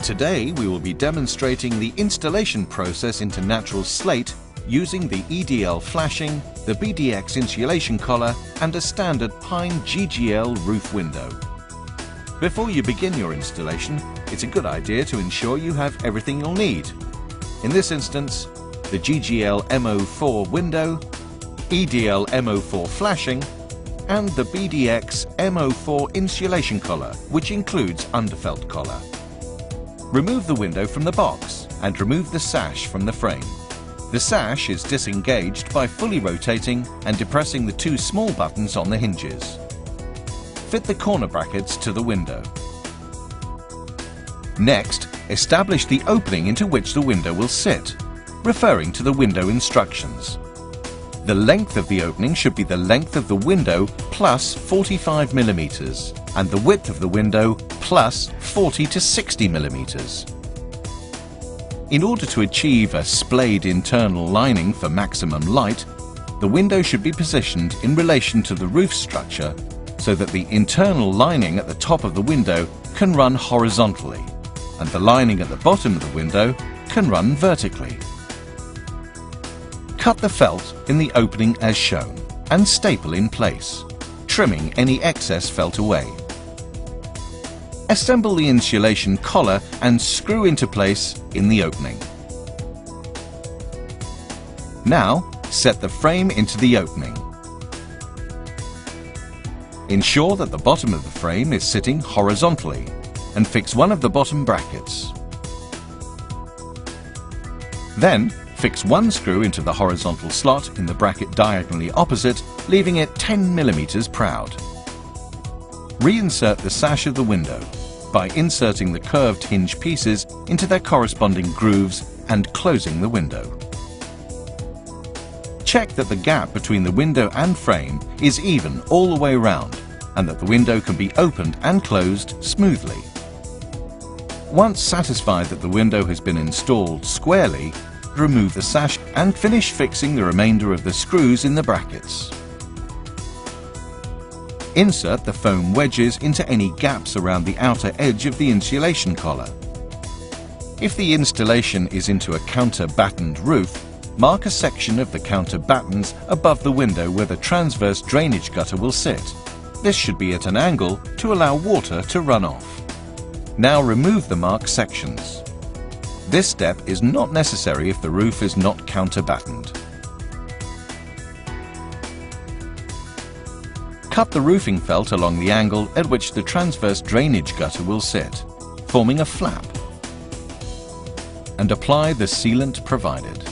Today we will be demonstrating the installation process into natural slate using the EDL flashing, the BDX insulation collar and a standard pine GGL roof window. Before you begin your installation, it's a good idea to ensure you have everything you'll need. In this instance, the GGL MO4 window, EDL MO4 flashing and the BDX MO4 insulation collar, which includes underfelt collar. Remove the window from the box and remove the sash from the frame. The sash is disengaged by fully rotating and depressing the two small buttons on the hinges. Fit the corner brackets to the window. Next, establish the opening into which the window will sit, referring to the window instructions. The length of the opening should be the length of the window plus 45 mm and the width of the window plus 40 to 60 mm. In order to achieve a splayed internal lining for maximum light, the window should be positioned in relation to the roof structure so that the internal lining at the top of the window can run horizontally and the lining at the bottom of the window can run vertically. Cut the felt in the opening as shown and staple in place, trimming any excess felt away. Assemble the insulation collar and screw into place in the opening. Now, set the frame into the opening. Ensure that the bottom of the frame is sitting horizontally and fix one of the bottom brackets. Then, fix one screw into the horizontal slot in the bracket diagonally opposite, leaving it 10 mm proud. Reinsert the sash of the window by inserting the curved hinge pieces into their corresponding grooves and closing the window. Check that the gap between the window and frame is even all the way around and that the window can be opened and closed smoothly. Once satisfied that the window has been installed squarely, remove the sash and finish fixing the remainder of the screws in the brackets. Insert the foam wedges into any gaps around the outer edge of the insulation collar. If the installation is into a counter-battened roof, mark a section of the counter battens above the window where the transverse drainage gutter will sit. This should be at an angle to allow water to run off. Now remove the marked sections. This step is not necessary if the roof is not counter-battened. Cut the roofing felt along the angle at which the transverse drainage gutter will sit, forming a flap, and apply the sealant provided.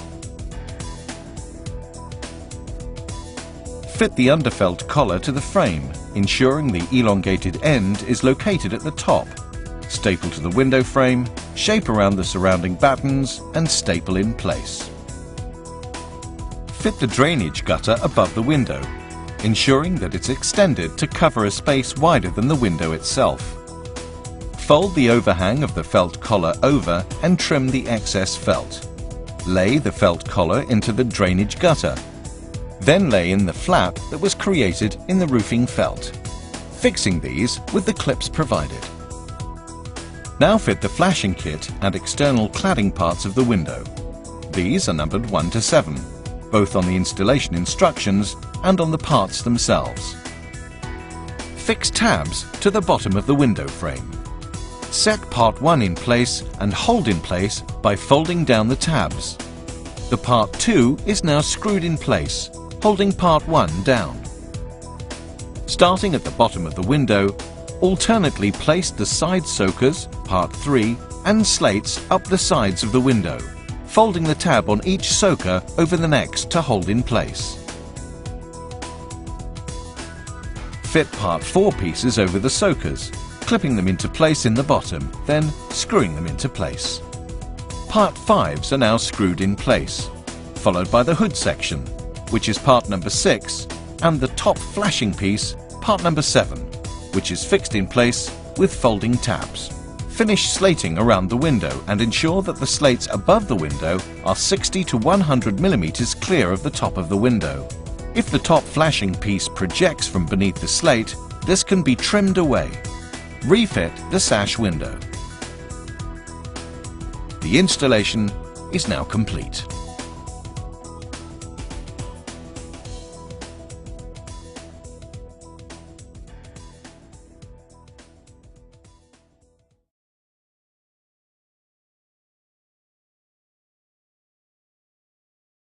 Fit the underfelt collar to the frame, ensuring the elongated end is located at the top. Staple to the window frame, shape around the surrounding battens and staple in place. Fit the drainage gutter above the window, ensuring that it's extended to cover a space wider than the window itself. Fold the overhang of the felt collar over and trim the excess felt. Lay the felt collar into the drainage gutter. Then lay in the flap that was created in the roofing felt, fixing these with the clips provided. Now fit the flashing kit and external cladding parts of the window. These are numbered 1 to 7, both on the installation instructions and on the parts themselves. Fix tabs to the bottom of the window frame. Set part 1 in place and hold in place by folding down the tabs. The part 2 is now screwed in place, holding part 1 down. Starting at the bottom of the window, alternately place the side soakers, part 3, and slates up the sides of the window, folding the tab on each soaker over the next to hold in place. Fit part 4 pieces over the soakers, clipping them into place in the bottom, then screwing them into place. Part 5s are now screwed in place, followed by the hood section, which is part number 6, and the top flashing piece, part number 7, which is fixed in place with folding tabs. Finish slating around the window and ensure that the slates above the window are 60 to 100 mm clear of the top of the window. If the top flashing piece projects from beneath the slate, this can be trimmed away. Refit the sash window. The installation is now complete.